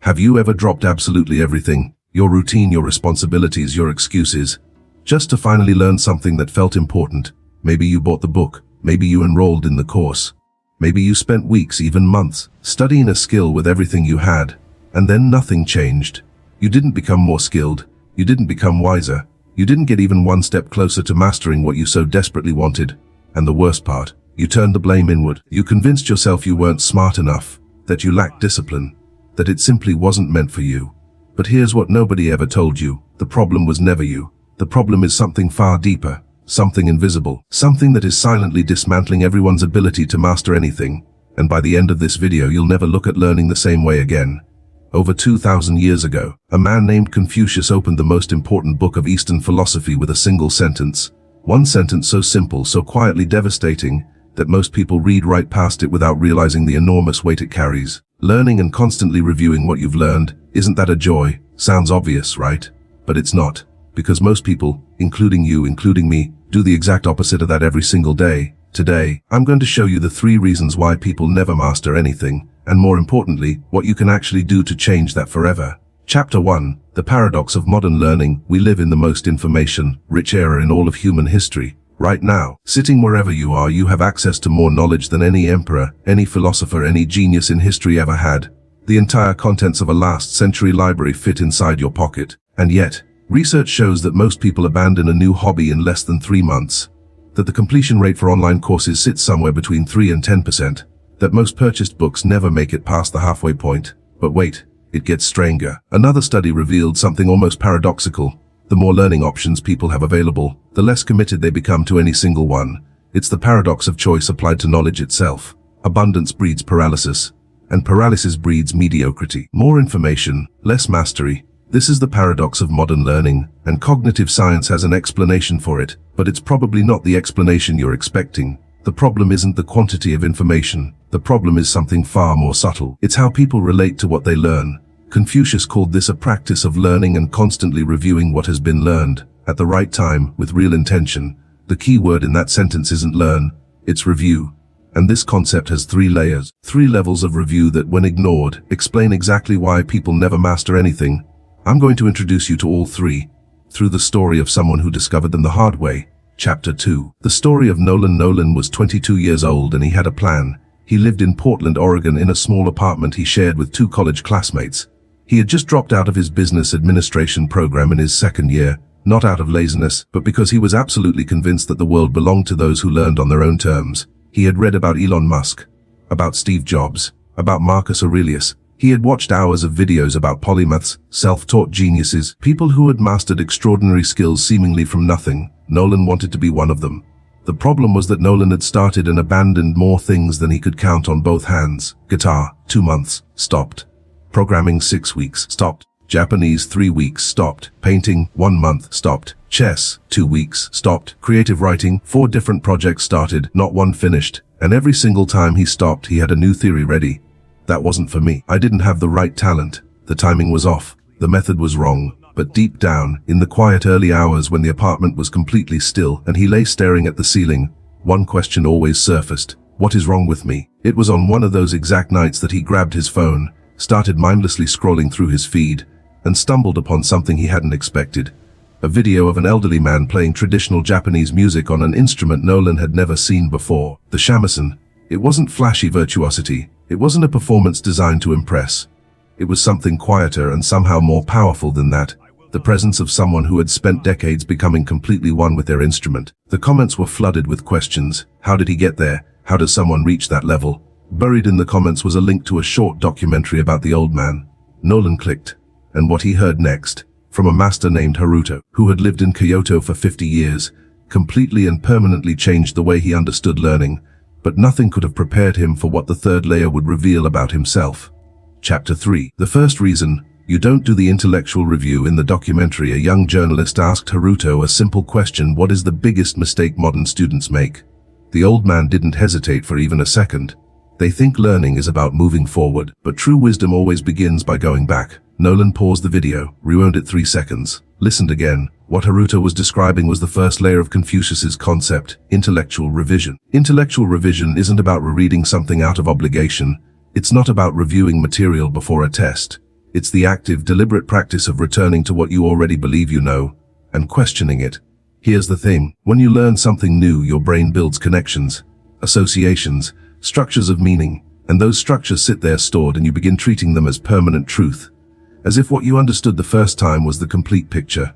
Have you ever dropped absolutely everything, your routine, your responsibilities, your excuses, just to finally learn something that felt important? Maybe you bought the book, maybe you enrolled in the course, maybe you spent weeks, even months, studying a skill with everything you had, and then nothing changed. You didn't become more skilled, you didn't become wiser, you didn't get even one step closer to mastering what you so desperately wanted. And the worst part, you turned the blame inward. You convinced yourself you weren't smart enough, that you lacked discipline, that it simply wasn't meant for you. But here's what nobody ever told you. The problem was never you. The problem is something far deeper, something invisible, something that is silently dismantling everyone's ability to master anything. And by the end of this video, you'll never look at learning the same way again. Over 2,000 years ago, a man named Confucius opened the most important book of Eastern philosophy with a single sentence. One sentence so simple, so quietly devastating, that most people read right past it without realizing the enormous weight it carries. Learning and constantly reviewing what you've learned, isn't that a joy? Sounds obvious, right? But it's not, because most people, including you, including me, do the exact opposite of that every single day. Today, I'm going to show you the 3 reasons why people never master anything, and more importantly, what you can actually do to change that forever. Chapter 1. The Paradox of Modern Learning. We live in the most information-rich era in all of human history. Right now, sitting wherever you are, you have access to more knowledge than any emperor, any philosopher, any genius in history ever had. The entire contents of a last-century library fit inside your pocket. And yet, research shows that most people abandon a new hobby in less than 3 months. That the completion rate for online courses sits somewhere between 3 and 10%. That most purchased books never make it past the halfway point. But wait, it gets stranger. Another study revealed something almost paradoxical. The more learning options people have available, the less committed they become to any single one. It's the paradox of choice applied to knowledge itself. Abundance breeds paralysis, and paralysis breeds mediocrity. More information, less mastery. This is the paradox of modern learning, and cognitive science has an explanation for it, but it's probably not the explanation you're expecting. The problem isn't the quantity of information. The problem is something far more subtle. It's how people relate to what they learn. Confucius called this a practice of learning and constantly reviewing what has been learned, at the right time, with real intention. The key word in that sentence isn't learn, it's review. And this concept has 3 layers, 3 levels of review that, when ignored, explain exactly why people never master anything. I'm going to introduce you to all 3, through the story of someone who discovered them the hard way. Chapter 2. The story of Nolan. Nolan was 22 years old and he had a plan. He lived in Portland, Oregon in a small apartment he shared with 2 college classmates. He had just dropped out of his business administration program in his 2nd year, not out of laziness, but because he was absolutely convinced that the world belonged to those who learned on their own terms. He had read about Elon Musk, about Steve Jobs, about Marcus Aurelius. He had watched hours of videos about polymaths, self-taught geniuses, people who had mastered extraordinary skills seemingly from nothing. Nolan wanted to be one of them. The problem was that Nolan had started and abandoned more things than he could count on both hands. Guitar, 2 months, stopped. Programming, 6 weeks, stopped. Japanese, 3 weeks, stopped. Painting, 1 month, stopped. Chess, 2 weeks, stopped. Creative writing, 4 different projects started, not one finished. And every single time he stopped, he had a new theory ready. That wasn't for me. I didn't have the right talent. The timing was off. The method was wrong. But deep down, in the quiet early hours when the apartment was completely still and he lay staring at the ceiling, one question always surfaced. What is wrong with me? It was on one of those exact nights that he grabbed his phone, started mindlessly scrolling through his feed, and stumbled upon something he hadn't expected. A video of an elderly man playing traditional Japanese music on an instrument Nolan had never seen before, the shamisen. It wasn't flashy virtuosity. It wasn't a performance designed to impress. It was something quieter and somehow more powerful than that. The presence of someone who had spent decades becoming completely one with their instrument. The comments were flooded with questions. How did he get there? How does someone reach that level? Buried in the comments was a link to a short documentary about the old man. Nolan clicked. And what he heard next, from a master named Haruto, who had lived in Kyoto for 50 years, completely and permanently changed the way he understood learning. But nothing could have prepared him for what the 3rd layer would reveal about himself. Chapter 3. The first reason you don't do the intellectual review. In the documentary, a young journalist asked Haruto a simple question: what is the biggest mistake modern students make? The old man didn't hesitate for even a second. They think learning is about moving forward, but true wisdom always begins by going back. Nolan paused the video, rewound it 3 seconds, listened again. What Haruto was describing was the first layer of Confucius's concept, intellectual revision. Intellectual revision isn't about rereading something out of obligation. It's not about reviewing material before a test. It's the active, deliberate practice of returning to what you already believe you know, and questioning it. Here's the thing, when you learn something new, your brain builds connections, associations, structures of meaning, and those structures sit there stored and you begin treating them as permanent truth, as if what you understood the first time was the complete picture.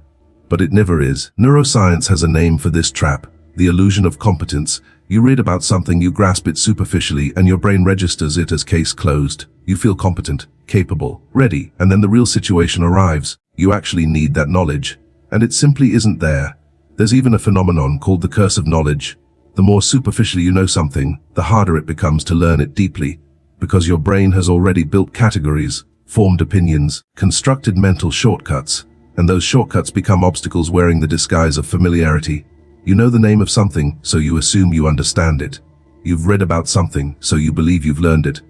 But it never is. Neuroscience has a name for this trap, the illusion of competence. You read about something, you grasp it superficially, and your brain registers it as case closed. You feel competent, capable, ready, and then the real situation arrives. You actually need that knowledge, and it simply isn't there. There's even a phenomenon called the curse of knowledge. The more superficially you know something, the harder it becomes to learn it deeply, because your brain has already built categories, formed opinions, constructed mental shortcuts, and those shortcuts become obstacles wearing the disguise of familiarity. You know the name of something, so you assume you understand it. You've read about something, so you believe you've learned it.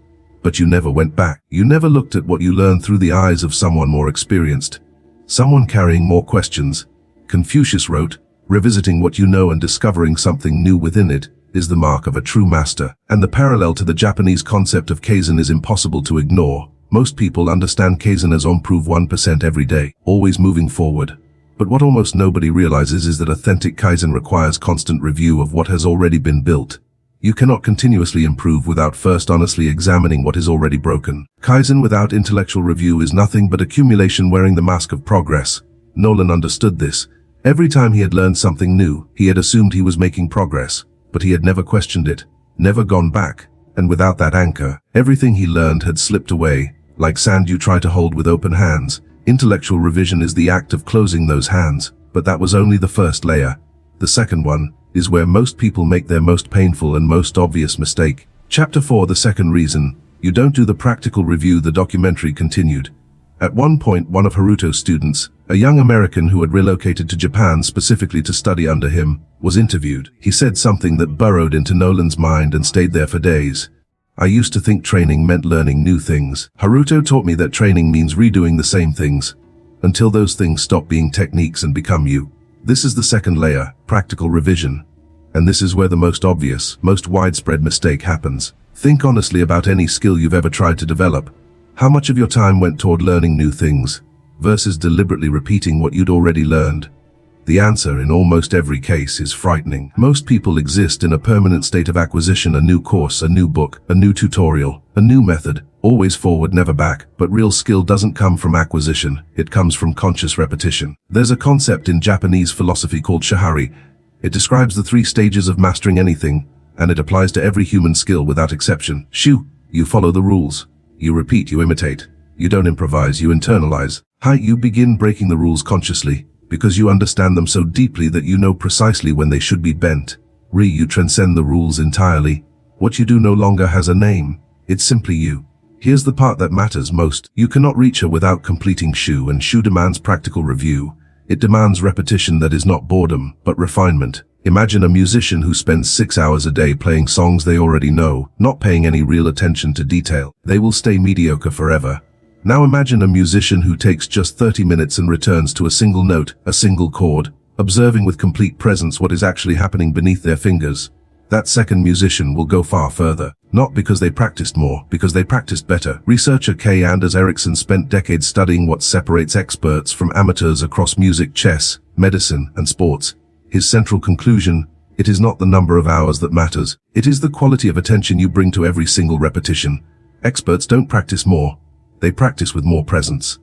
But you never went back. You never looked at what you learned through the eyes of someone more experienced, someone carrying more questions. Confucius wrote, "Revisiting what you know and discovering something new within it is the mark of a true master." And the parallel to the Japanese concept of kaizen is impossible to ignore. Most people understand kaizen as improve 1% every day, always moving forward. But what almost nobody realizes is that authentic kaizen requires constant review of what has already been built. You cannot continuously improve without first honestly examining what is already broken. Kaizen without intellectual review is nothing but accumulation wearing the mask of progress. Nolan understood this. Every time he had learned something new, he had assumed he was making progress, but he had never questioned it, never gone back. And without that anchor, everything he learned had slipped away, like sand you try to hold with open hands. Intellectual revision is the act of closing those hands, but that was only the first layer. The second one is where most people make their most painful and most obvious mistake. Chapter 4, the second reason you don't do the practical review. The documentary continued. At one point, one of Haruto's students, a young American who had relocated to Japan specifically to study under him, was interviewed. He said something that burrowed into Nolan's mind and stayed there for days. "I used to think training meant learning new things. Haruto taught me that training means redoing the same things, until those things stop being techniques and become you." This is the second layer, practical revision. And this is where the most obvious, most widespread mistake happens. Think honestly about any skill you've ever tried to develop. How much of your time went toward learning new things, versus deliberately repeating what you'd already learned? The answer in almost every case is frightening. Most people exist in a permanent state of acquisition, a new course, a new book, a new tutorial, a new method, always forward, never back. But real skill doesn't come from acquisition, it comes from conscious repetition. There's a concept in Japanese philosophy called shahari. It describes the 3 stages of mastering anything, and it applies to every human skill without exception. Shu, you follow the rules. You repeat, you imitate. You don't improvise, you internalize. Hai, you begin breaking the rules consciously, because you understand them so deeply that you know precisely when they should be bent. Re, you transcend the rules entirely. What you do no longer has a name. It's simply you. Here's the part that matters most. You cannot reach her without completing Shu, and Shu demands practical review. It demands repetition that is not boredom, but refinement. Imagine a musician who spends 6 hours a day playing songs they already know, not paying any real attention to detail. They will stay mediocre forever. Now imagine a musician who takes just 30 minutes and returns to a single note, a single chord, observing with complete presence what is actually happening beneath their fingers. That second musician will go far further. Not because they practiced more, because they practiced better. Researcher K. Anders Ericsson spent decades studying what separates experts from amateurs across music, chess, medicine, and sports. His central conclusion: it is not the number of hours that matters. It is the quality of attention you bring to every single repetition. Experts don't practice more. They practice with more presence.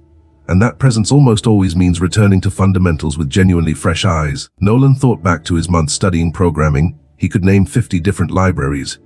And that presence almost always means returning to fundamentals with genuinely fresh eyes. Nolan thought back to his months studying programming. He could name 50 different libraries,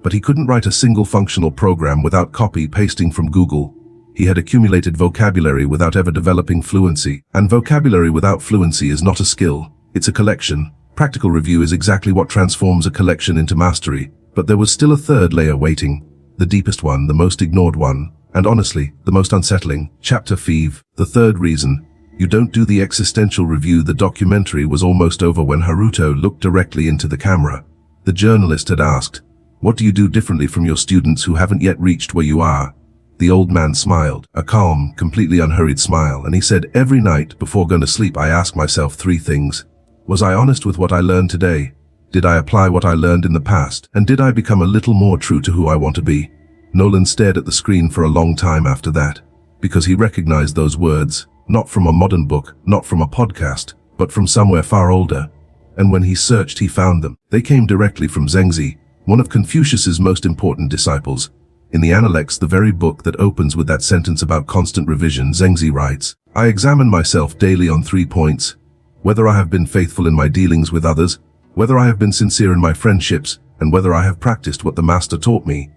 but he couldn't write a single functional program without copy-pasting from Google. He had accumulated vocabulary without ever developing fluency. And vocabulary without fluency is not a skill, it's a collection. Practical review is exactly what transforms a collection into mastery. But there was still a third layer waiting. The deepest one, the most ignored one, and honestly, the most unsettling. Chapter 5, the third reason you don't do the existential review. The documentary was almost over when Haruto looked directly into the camera. The journalist had asked, "What do you do differently from your students who haven't yet reached where you are?" The old man smiled, a calm, completely unhurried smile, and he said, "Every night before going to sleep I ask myself 3 things. Was I honest with what I learned today? Did I apply what I learned in the past? And did I become a little more true to who I want to be?" Nolan stared at the screen for a long time after that. because he recognized those words, not from a modern book, not from a podcast, but from somewhere far older. And when he searched, he found them. They came directly from Zhengzi, one of Confucius's most important disciples. In the Analects, the very book that opens with that sentence about constant revision, Zhengzi writes, "I examine myself daily on 3 points. Whether I have been faithful in my dealings with others, whether I have been sincere in my friendships, and whether I have practiced what the master taught me."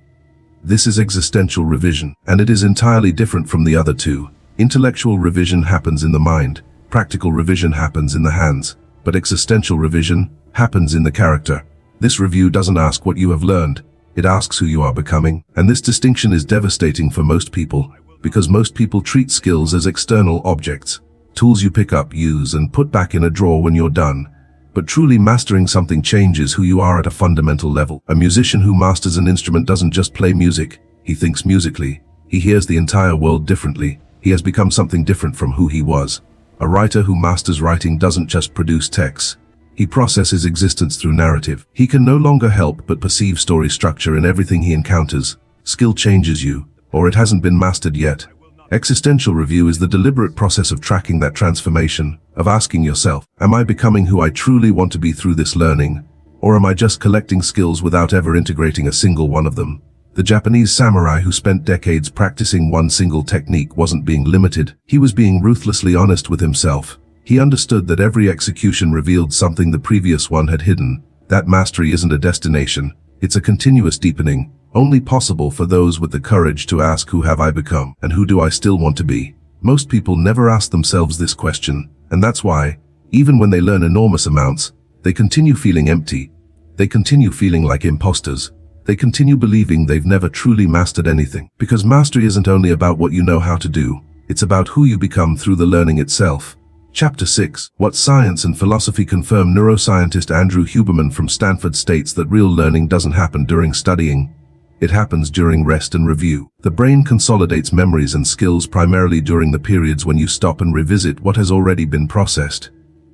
This is existential revision, and it is entirely different from the other two. Intellectual revision happens in the mind, practical revision happens in the hands, but existential revision happens in the character. This review doesn't ask what you have learned, it asks who you are becoming, and this distinction is devastating for most people, because most people treat skills as external objects, tools you pick up, use, and put back in a drawer when you're done. But truly mastering something changes who you are at a fundamental level. A musician who masters an instrument doesn't just play music, he thinks musically. He hears the entire world differently. He has become something different from who he was. A writer who masters writing doesn't just produce texts. He processes existence through narrative. He can no longer help but perceive story structure in everything he encounters. Skill changes you, or it hasn't been mastered yet. Existential review is the deliberate process of tracking that transformation, of asking yourself, am I becoming who I truly want to be through this learning? Or am I just collecting skills without ever integrating a single one of them? The Japanese samurai who spent decades practicing one single technique wasn't being limited. He was being ruthlessly honest with himself. He understood that every execution revealed something the previous one had hidden. That mastery isn't a destination, it's a continuous deepening, only possible for those with the courage to ask, who have I become, and who do I still want to be? Most people never ask themselves this question, and that's why, even when they learn enormous amounts, they continue feeling empty. They continue feeling like imposters. They continue believing they've never truly mastered anything. Because mastery isn't only about what you know how to do, it's about who you become through the learning itself. Chapter 6. What Science and Philosophy Confirm. Neuroscientist Andrew Huberman from Stanford states that real learning doesn't happen during studying. It happens during rest and review. The brain consolidates memories and skills primarily during the periods when you stop and revisit what has already been processed.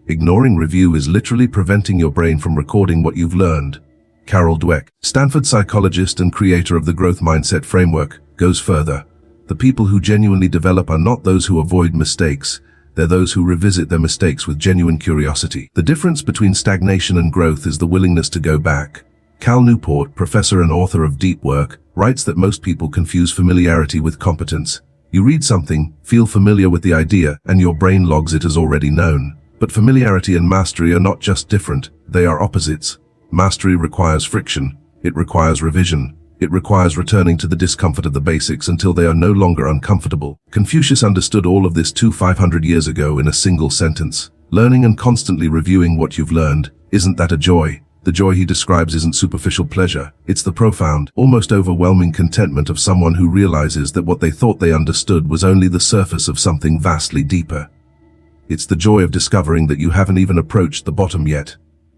Ignoring review is literally preventing your brain from recording what you've learned. Carol Dweck, Stanford psychologist and creator of the growth mindset framework, goes further. The people who genuinely develop are not those who avoid mistakes. They're those who revisit their mistakes with genuine curiosity. The difference between stagnation and growth is the willingness to go back. Cal Newport, professor and author of Deep Work, writes that most people confuse familiarity with competence. You read something, feel familiar with the idea, and your brain logs it as already known. But familiarity and mastery are not just different, they are opposites. Mastery requires friction. It requires revision. It requires returning to the discomfort of the basics until they are no longer uncomfortable. Confucius understood all of this 500 years ago in a single sentence. Learning and constantly reviewing what you've learned, isn't that a joy? The joy he describes isn't superficial pleasure. It's the profound, almost overwhelming contentment of someone who realizes that what they thought they understood was only the surface of something vastly deeper. It's the joy of discovering that you haven't even approached the bottom yet.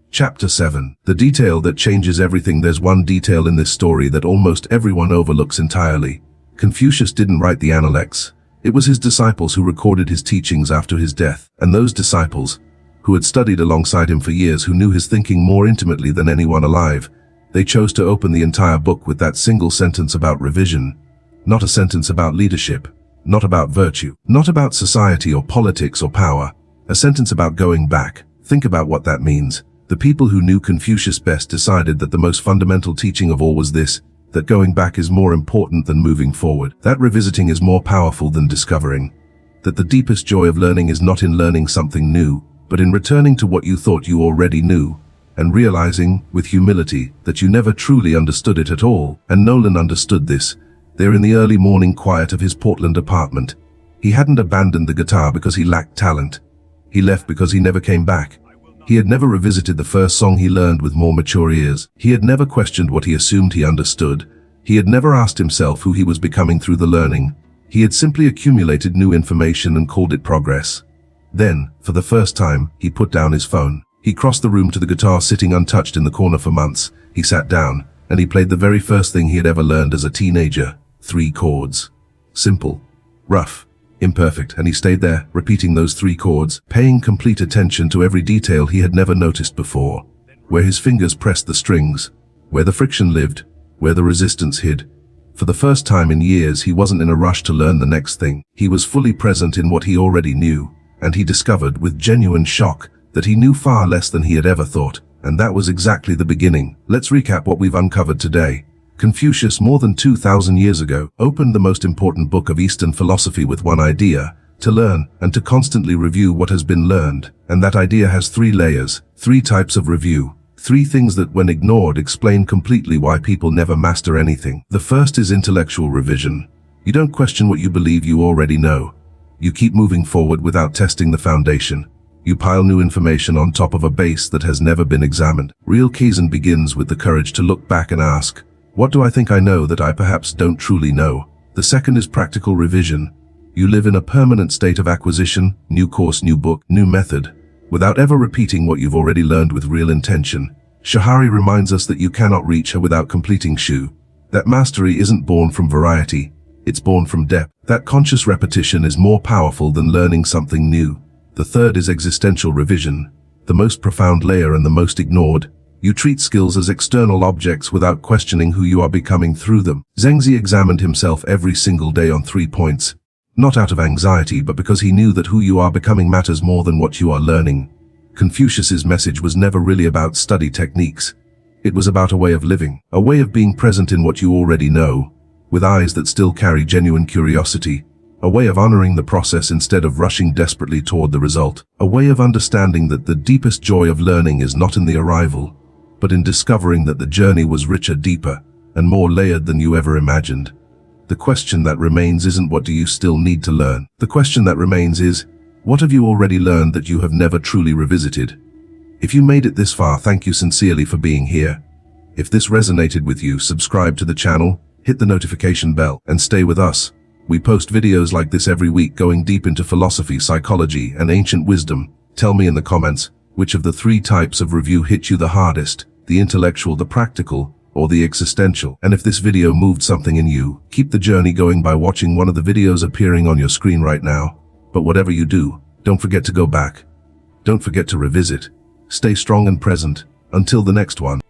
Chapter 7. The detail that changes everything. There's one detail in this story that almost everyone overlooks entirely. Confucius didn't write the Analects. It was his disciples who recorded his teachings after his death, and those disciples, who had studied alongside him for years, who knew his thinking more intimately than anyone alive, they chose to open the entire book with that single sentence about revision. Not a sentence about leadership, not about virtue, not about society or politics or power. A sentence about going back. Think about what that means. The people who knew Confucius best decided that the most fundamental teaching of all was this, that going back is more important than moving forward, that revisiting is more powerful than discovering, that the deepest joy of learning is not in learning something new, but in returning to what you thought you already knew, and realizing, with humility, that you never truly understood it at all. And Nolan understood this, there in the early morning quiet of his Portland apartment. He hadn't abandoned the guitar because he lacked talent. He left because he never came back. He had never revisited the first song he learned with more mature ears. He had never questioned what he assumed he understood. He had never asked himself who he was becoming through the learning. He had simply accumulated new information and called it progress. Then, for the first time, he put down his phone. He crossed the room to the guitar sitting untouched in the corner for months. He sat down, and he played the very first thing he had ever learned as a teenager. 3 chords. Simple. Rough. Imperfect, and he stayed there, repeating those 3 chords, paying complete attention to every detail he had never noticed before. Where his fingers pressed the strings, where the friction lived, where the resistance hid. For the first time in years, he wasn't in a rush to learn the next thing. He was fully present in what he already knew, and he discovered with genuine shock that he knew far less than he had ever thought. And that was exactly the beginning. Let's recap what we've uncovered today. Confucius, more than 2,000 years ago, opened the most important book of Eastern philosophy with one idea: to learn and to constantly review what has been learned. And that idea has 3 layers, 3 types of review. 3 things that, when ignored, explain completely why people never master anything. The first is intellectual revision. You don't question what you believe you already know. You keep moving forward without testing the foundation. You pile new information on top of a base that has never been examined. Real Kaizen begins with the courage to look back and ask, what do I think I know that I perhaps don't truly know? The second is practical revision. You live in a permanent state of acquisition, new course, new book, new method, without ever repeating what you've already learned with real intention. Shahari reminds us that you cannot reach her without completing Shu. That mastery isn't born from variety, it's born from depth. That conscious repetition is more powerful than learning something new. The third is existential revision, the most profound layer and the most ignored. You treat skills as external objects without questioning who you are becoming through them. Zhengzi examined himself every single day on 3 points, not out of anxiety, but because he knew that who you are becoming matters more than what you are learning. Confucius's message was never really about study techniques. It was about a way of living, a way of being present in what you already know, with eyes that still carry genuine curiosity, a way of honoring the process instead of rushing desperately toward the result, a way of understanding that the deepest joy of learning is not in the arrival, but in discovering that the journey was richer, deeper, and more layered than you ever imagined. The question that remains isn't what do you still need to learn. The question that remains is, what have you already learned that you have never truly revisited? If you made it this far, thank you sincerely for being here. If this resonated with you, subscribe to the channel, hit the notification bell, and stay with us. We post videos like this every week going deep into philosophy, psychology, and ancient wisdom. Tell me in the comments, which of the 3 types of review hit you the hardest: the intellectual, the practical, or the existential? And if this video moved something in you, keep the journey going by watching one of the videos appearing on your screen right now. But whatever you do, don't forget to go back. Don't forget to revisit. Stay strong and present. Until the next one.